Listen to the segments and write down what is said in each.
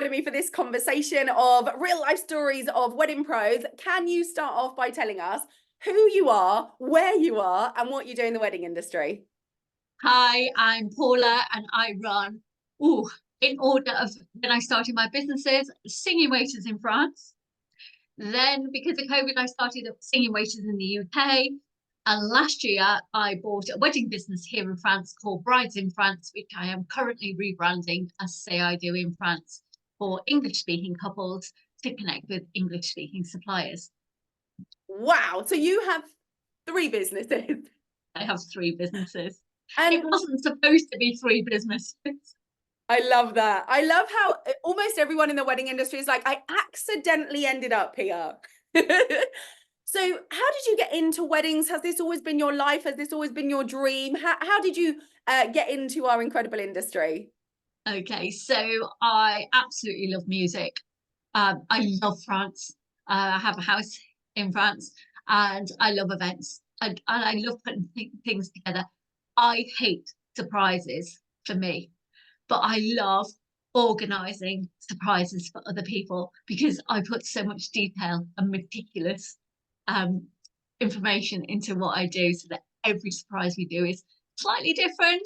joining me for this conversation of real life stories of wedding pros. Can you start off by telling us who you are, where you are, and what you do in the wedding industry? Hi, I'm Paula and I run, in order of when I started my businesses, Singing Waiters in France. Then, because of COVID, I started up Singing Waiters in the UK. And last year, I bought a wedding business here in France called Brides in France, which I am currently rebranding as Say I Do in France for English speaking couples to connect with English speaking suppliers. Wow. So you have three businesses. I have three businesses. It And wasn't supposed to be three businesses. I love that. I love how almost everyone in the wedding industry is like, I accidentally ended up here. So how did you get into weddings? Has this always been your life? Has this always been your dream? How did you get into our incredible industry? Okay, so I absolutely love music. I love France. I have a house in France and I love events and I love putting things together. I hate surprises for me, but I love organizing surprises for other people because I put so much detail and meticulous um, information into what I do so that every surprise we do is slightly different,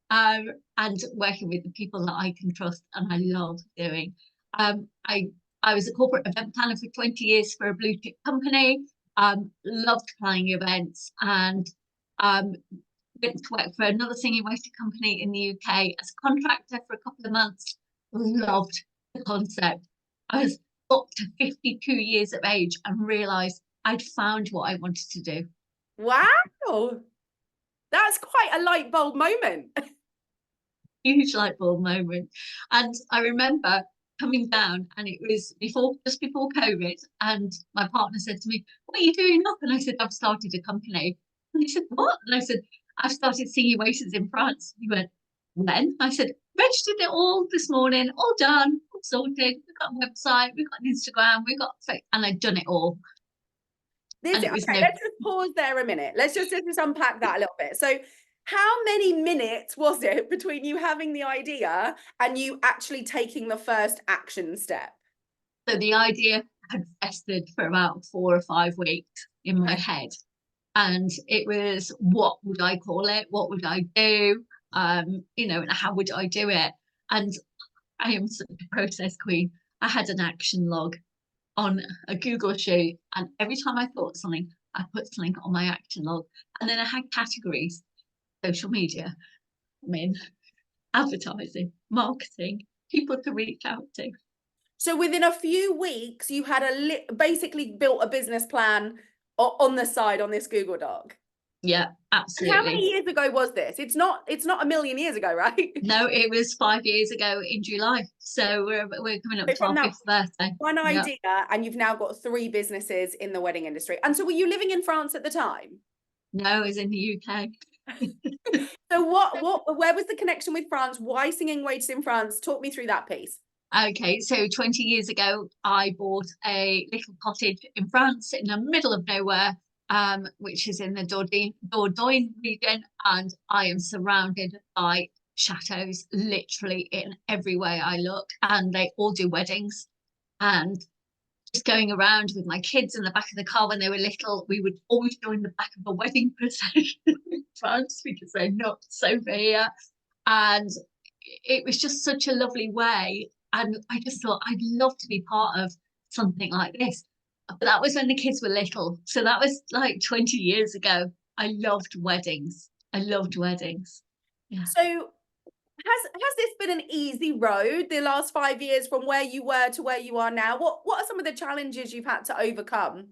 um, and working with the people that I can trust and I love doing. Um, I I was a corporate event planner for 20 years for a blue chip company. Loved planning events and um, went to work for another singing waiter company in the UK as a contractor for a couple of months. Loved the concept. I was up to 52 years of age and realised I'd found what I wanted to do. Wow. That's quite a light bulb moment. Huge light bulb moment. And I remember coming down and it was just before COVID. And my partner said to me, "What are you doing up?" And I said, "I've started a company." And he said, "What?" And I said, "I've started Singing Waiters in France." He went, "When?" I said, "Registered it all this morning, all done, all sorted. We've got a website, we've got an Instagram, we've got," and I'd done it all. This And it was okay, no, let's just pause there a minute. Let's just unpack that a little bit. So, how many minutes was it between you having the idea and you actually taking the first action step? so the idea had festered for about 4 or 5 weeks in my Okay. head. And it was, what would I call it? What would I do? And how would I do it? And I am such a process queen. I had an action log on a Google sheet, and every time I thought something, I put something on my action log. And then I had categories: social media, I mean, advertising, marketing, people to reach out to. So within a few weeks, you had basically built a business plan on the side on this Google Doc. Yeah, And how absolutely. many years ago was this? It's not a million years ago, right? No, it was 5 years ago in July. So we're coming up So to from our that fifth birthday. one Yeah. idea, and you've now got three businesses in the wedding industry. And so were you living in France at the time? No, it's in the UK. So where was the connection with France? Why Singing Waiters in France? Talk me through that piece. Okay, so 20 years ago, I bought a little cottage in France in the middle of nowhere, which is in the Dordogne region, and I am surrounded by chateaus literally in every way I look, and they all do weddings. And just going around with my kids in the back of the car when they were little, we would always join the back of a wedding procession in France because they're not over here. And it was just such a lovely way. And I just thought I'd love to be part of something like this. But that was when the kids were little. So that was like 20 years ago. I loved weddings. I loved weddings. Yeah. So has this been an easy road the last 5 years from where you were to where you are now? What are some of the challenges you've had to overcome?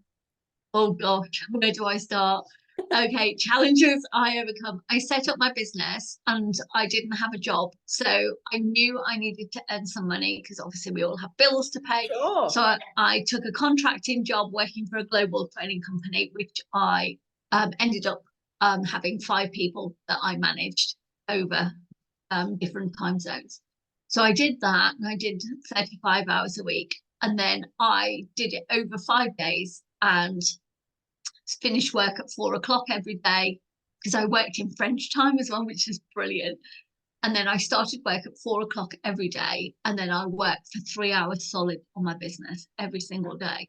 Oh gosh, where do I start? Okay, challenges I overcome. I set up my business and I didn't have a job. So I knew I needed to earn some money because obviously we all have bills to pay. Sure. So I took a contracting job working for a global training company, which I ended up having 5 people that I managed over different time zones. So I did that and I did 35 hours a week. And then I did it over 5 days and finish work at 4 o'clock every day because I worked in French time as well, which is brilliant. And then I started work at 4 o'clock every day. And then I worked for 3 hours solid on my business every single day.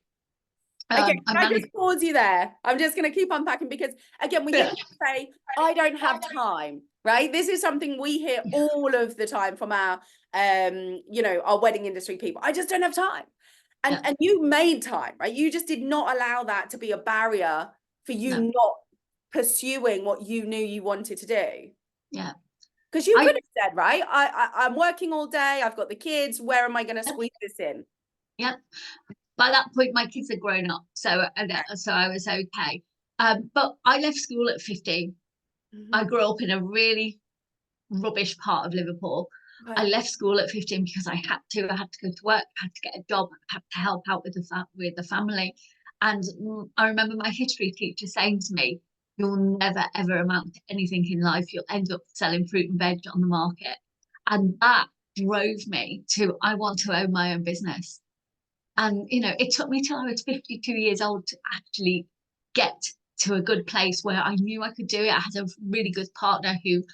Okay, I can I managed. just pause you there? I'm just going to keep unpacking because, again, we hear people say, I don't have time, right? This is something we hear all of the time from our, our wedding industry people. I just don't have time. And you made time, right? You just did not allow that to be a barrier for you not pursuing what you knew you wanted to do. Yeah. Because you could have said, right, I'm working all day, I've got the kids, where am I going to squeeze this in? Yeah. By that point, my kids had grown up, so I was okay. But I left school at 15. I grew up in a really rubbish part of Liverpool. I left school at 15 because I had to. I had to go to work. I had to get a job. I had to help out with the family. And I remember my history teacher saying to me, "You'll never ever amount to anything in life. You'll end up selling fruit and veg on the market." And that drove me to, I want to own my own business. And, it took me till I was 52 years old to actually get to a good place where I knew I could do it. I had a really good partner who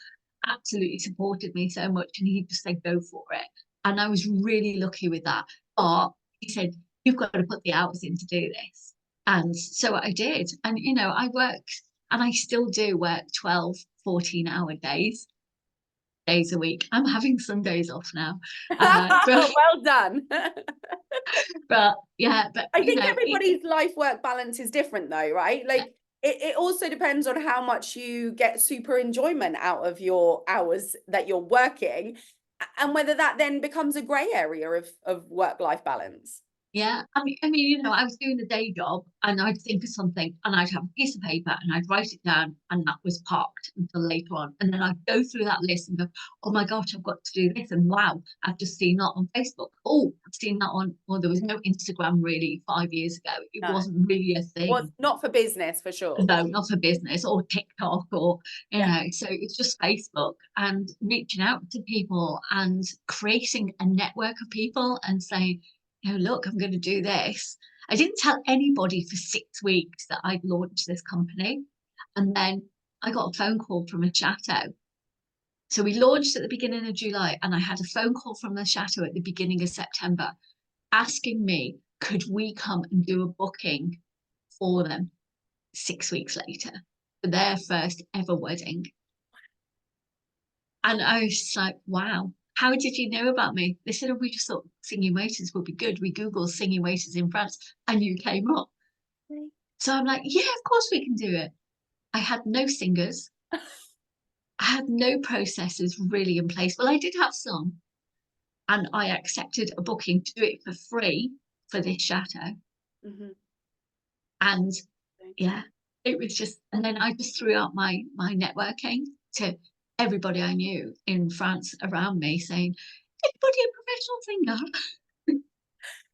absolutely supported me so much, and he just said, go for it. And I was really lucky with that. But he said, you've got to put the hours in to do this. And so I did. And, I worked, and I still do work 12, 14-hour days a week. I'm having Sundays off now. Well done. But yeah, but I think everybody's life work balance is different though, right? Like it also depends on how much you get super enjoyment out of your hours that you're working, and whether that then becomes a gray area of work-life balance. yeah, I was doing the day job, and I'd think of something, and I'd have a piece of paper and I'd write it down, and that was parked until later on. And then I'd go through that list and go, oh my gosh, I've got to do this. And wow, I've just seen that on Facebook. Oh, I've seen that on, well, there was no Instagram really 5 years ago. It wasn't really a thing. Well, not for business, for sure. No, not for business, or TikTok, or, so it's just Facebook, and reaching out to people and creating a network of people and saying, look, I'm going to do this. I didn't tell anybody for 6 weeks that I'd launched this company. And then I got a phone call from a chateau. So we launched at the beginning of July, and I had a phone call from the chateau at the beginning of September asking me, could we come and do a booking for them 6 weeks later for their first ever wedding. And I was like, wow, how did you know about me? They said, oh, we just thought singing waiters would be good. We Googled singing waiters in France and you came up. Okay. So I'm like, yeah, of course we can do it. I had no singers. I had no processes really in place. Well, I did have some. And I accepted a booking to do it for free for this chateau. Mm-hmm. And yeah, it was just, and then I just threw out my networking to everybody I knew in France around me, saying, anybody a professional singer?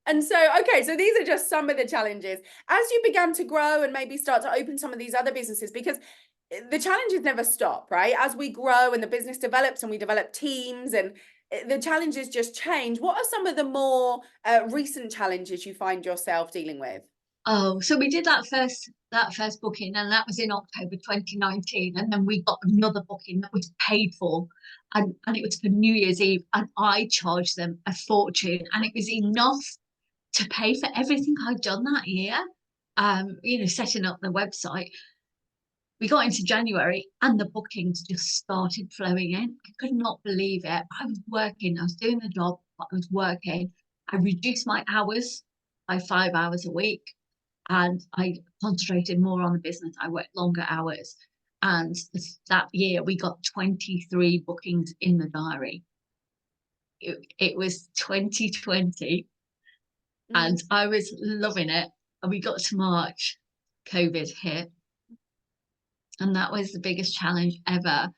And so, okay, so these are just some of the challenges. As you began to grow and maybe start to open some of these other businesses, because the challenges never stop, right? As we grow and the business develops and we develop teams and the challenges just change. What are some of the more recent challenges you find yourself dealing with? Oh, so we did that first booking, and that was in October 2019. And then we got another booking that was paid for, and it was for New Year's Eve. And I charged them a fortune, and it was enough to pay for everything I'd done that year. Setting up the website. We got into January and the bookings just started flowing in. I could not believe it. I was working, I was doing the job, but I was working. I reduced my hours by 5 hours a week, and I concentrated more on the business. I worked longer hours. And that year we got 23 bookings in the diary. It was 2020 and I was loving it. And we got to March, COVID hit. And that was the biggest challenge ever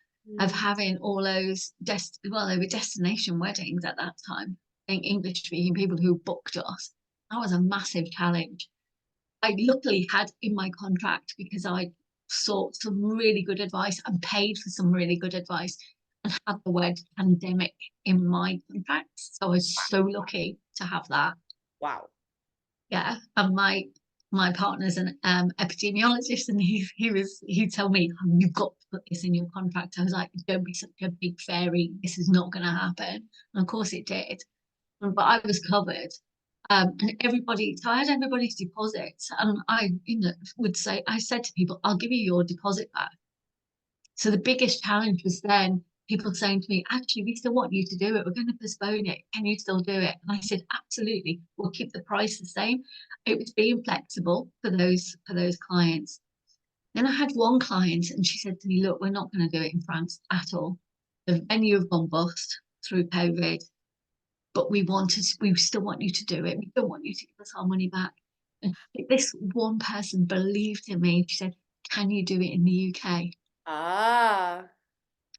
of having all those, they were destination weddings at that time. I think English speaking people who booked us. That was a massive challenge. I luckily had in my contract, because I sought some really good advice and paid for some really good advice, and had the word pandemic in my contract. So I was so lucky to have that. Wow. Yeah. And my partner's an epidemiologist, and he told me, oh, you've got to put this in your contract. I was like, don't be such a big fairy. This is not going to happen. And of course it did. But I was covered. And everybody, so I had everybody's deposits, and I, would say, I said to people, I'll give you your deposit back. So the biggest challenge was then people saying to me, actually, we still want you to do it. We're going to postpone it. Can you still do it? And I said, absolutely. We'll keep the price the same. It was being flexible for those clients. Then I had one client, and she said to me, look, we're not going to do it in France at all. The venue have gone bust through COVID, but we still want you to do it. We don't want you to give us our money back. And this one person believed in me. She said, can you do it in the UK? Ah.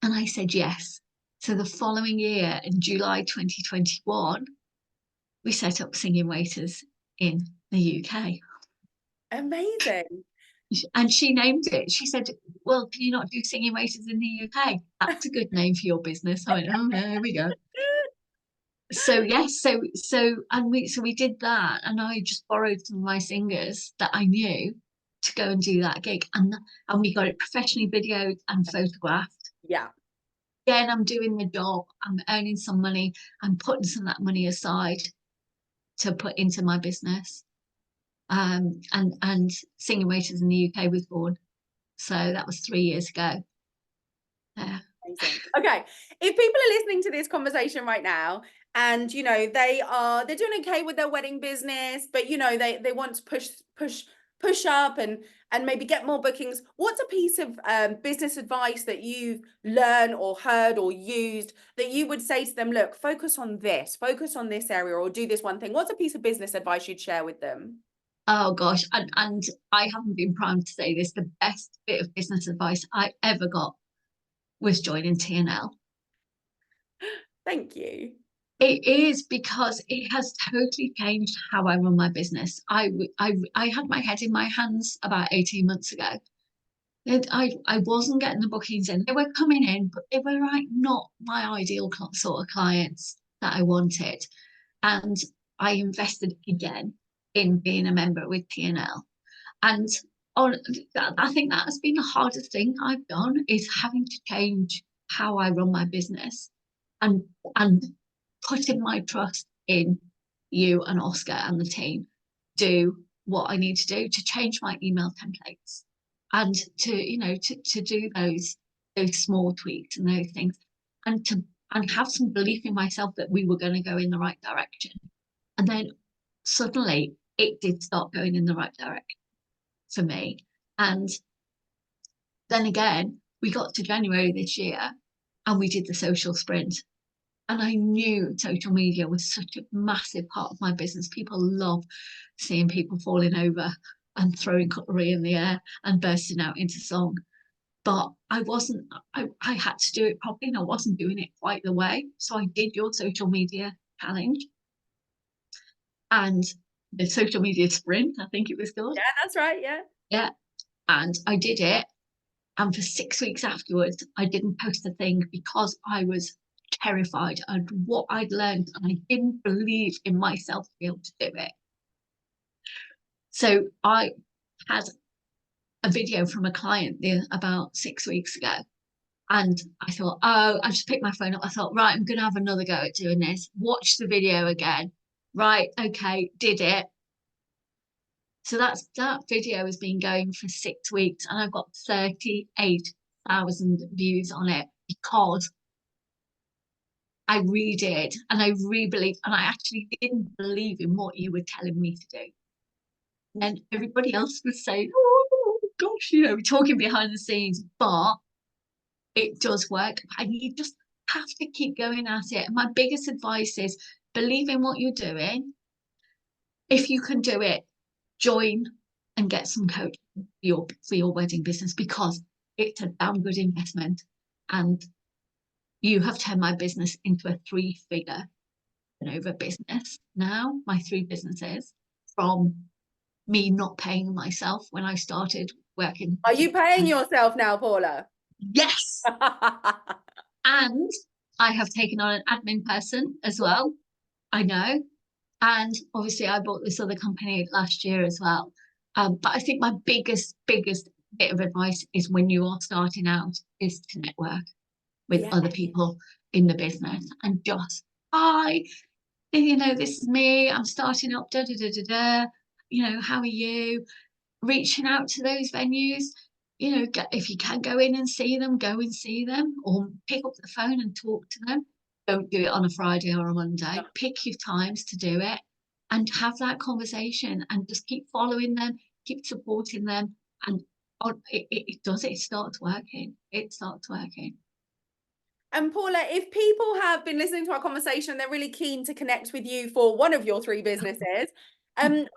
And I said yes. So the following year, in July 2021, we set up Singing Waiters in the UK. Amazing. And she named it. She said, well, can you not do Singing Waiters in the UK? That's a good name for your business. I went, oh, there we go. So yes, we did that, and I just borrowed some of my singers that I knew to go and do that gig, and we got it professionally videoed and photographed. Yeah. Again, I'm doing the job, I'm earning some money, I'm putting some of that money aside to put into my business. And Singing Waiters in the UK was born. So that was 3 years ago. Yeah. Amazing. Okay. If people are listening to this conversation right now and they're doing okay with their wedding business, but they want to push up and maybe get more bookings, what's a piece of business advice that you've learned or heard or used that you would say to them, look, focus on this area, or do this one thing? What's a piece of business advice you'd share with them? Oh gosh, and I haven't been primed to say this. The best bit of business advice I ever got was joining TNL. Thank you. It is, because it has totally changed how I run my business. I had my head in my hands about 18 months ago. And I wasn't getting the bookings in. They were coming in, but they were like not my ideal sort of clients that I wanted. And I invested again in being a member with TNL. And I think that has been the hardest thing I've done, is having to change how I run my business, and putting my trust in you and Oscar and the team do what I need to do to change my email templates, and to do those small tweaks and those things, and have some belief in myself that we were going to go in the right direction. And then suddenly it did start going in the right direction for me. And then again, we got to January this year and we did the social sprint. And I knew social media was such a massive part of my business. People love seeing people falling over and throwing cutlery in the air and bursting out into song. But I had to do it properly, and I wasn't doing it quite the way. So I did your social media challenge and the social media sprint, I think it was called. Yeah, that's right. Yeah. Yeah. And I did it. And for 6 weeks afterwards, I didn't post a thing because I was terrified of what I'd learned, and I didn't believe in myself to be able to do it. So I had a video from a client about 6 weeks ago, and I thought, oh, I just picked my phone up. I thought, right, I'm going to have another go at doing this. Watch the video again. Right, okay, did it. So that video has been going for 6 weeks, and I've got 38,000 views on it, because I redid and I re-believed, and I actually didn't believe in what you were telling me to do. And everybody else was saying, oh gosh, talking behind the scenes, but it does work. And you just have to keep going at it. And my biggest advice is believe in what you're doing. If you can do it, join and get some coaching for your wedding business, because it's a damn good investment. And you have turned my business into a 3-figure turnover business now, my 3 businesses, from me not paying myself when I started working. Are you paying yourself now, Paula? Yes. And I have taken on an admin person as well. I know. And obviously I bought this other company last year as well. But I think my biggest bit of advice is when you are starting out is to network with Yeah. other people in the business and just, hi, this is me, I'm starting up, da da da da da. How are you? Reaching out to those venues, if you can go in and see them, go and see them, or pick up the phone and talk to them. Don't do it on a Friday or a Monday. Pick your times to do it and have that conversation and just keep following them, keep supporting them. And it starts working. It starts working. And Paula, if people have been listening to our conversation, they're really keen to connect with you for one of your three businesses.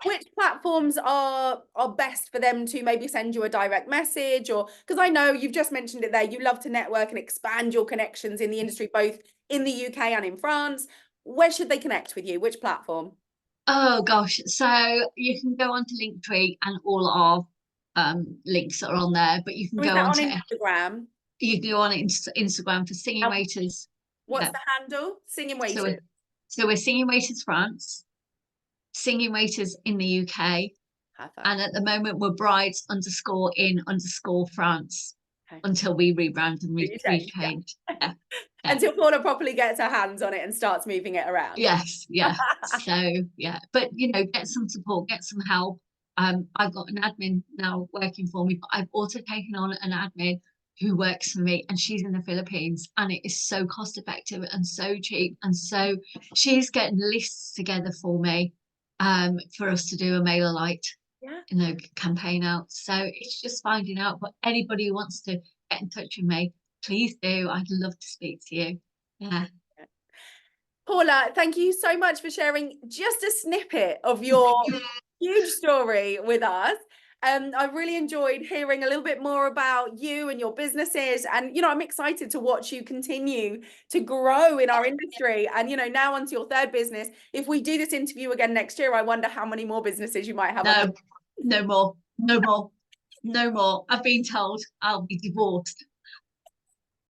Which platforms are best for them to maybe send you a direct message? Or because I know you've just mentioned it there, you love to network and expand your connections in the industry, both in the UK and in France. Where should they connect with you? Which platform? Oh gosh, so you can go onto Linktree and all our links are on there, but you can Or is go that on on to Instagram? Instagram for Singing And Waiters. what's Yeah. the handle? Singing So Waiters. we're Singing Waiters France, Singing Waiters in the UK, Perfect. and at the moment we're brides underscore in underscore France Okay. until we rebrand and You change, yeah. rechange. Yeah. Yeah. Until Paula properly gets her hands on it and starts moving it around. Yes, yeah. So yeah, but get some support, get some help. I've got an admin now working for me, but I've also taken on an admin who works for me, and she's in the Philippines, and it is so cost effective and so cheap, and so she's getting lists together for me, for us to do a mailer light, Yeah. campaign out. So it's just finding out. But anybody who wants to get in touch with me, please do. I'd love to speak to you. Yeah. Paula, thank you so much for sharing just a snippet of your huge story with us. I've really enjoyed hearing a little bit more about you and your businesses. And, I'm excited to watch you continue to grow in our industry. And, now onto your third business. If we do this interview again next year, I wonder how many more businesses you might have. No, no more, no more, no more. I've been told I'll be divorced.